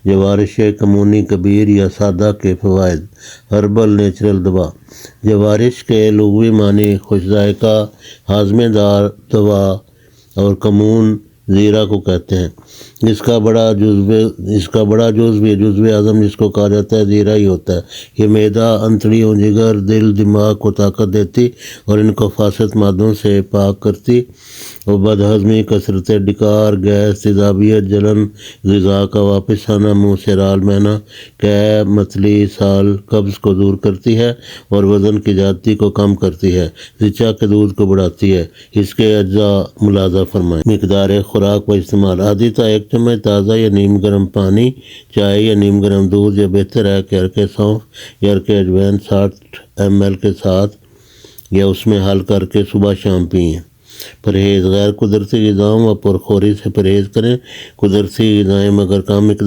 जवारिश कमूनी कबीर या सादा के फ़वाइद। हर्बल नेचुरल दवा। जवारिश के लुग़वी मानी खुश जायका, हाज़मेदार दवा और कमून ज़ीरा को कहते हैं। इसका बड़ा जुज़्व आज़म जिसको कहा जाता है ज़ीरा ही होता है। ये मैदा, अंतड़ियों, जिगर, दिल, दिमाग को ताकत देती और इनको फासद मादों से पाक करती और बदहज़मी, कसरत डिकार, गैस, तेज़ाबियत, जलन, ग़िज़ा का वापस आना, मुँह से राल बहना, कै, मतली, साल, कब्ज़ को दूर करती है और वज़न की ज़्यादती को कम करती है। ऋचा के दूध को बढ़ाती है। इसके अज्जा मुलाज़ा फरमाएँ। मिक़दार खुराक व इस्तेमाल। आदिता 1 चम्मच ताज़ा या नीम गर्म पानी, चाय या नीम गर्म दूध या बेहतर है कि अर्के सौंफ या अर्के अजवैन 60 ml के साथ या उसमें हल करके सुबह शाम पिएँ। परहेज़। गैर कुदरती ग़िज़ाओं व पुरखोरी से परहेज़ करें। कुदरती ग़िज़ाएँ मगर कम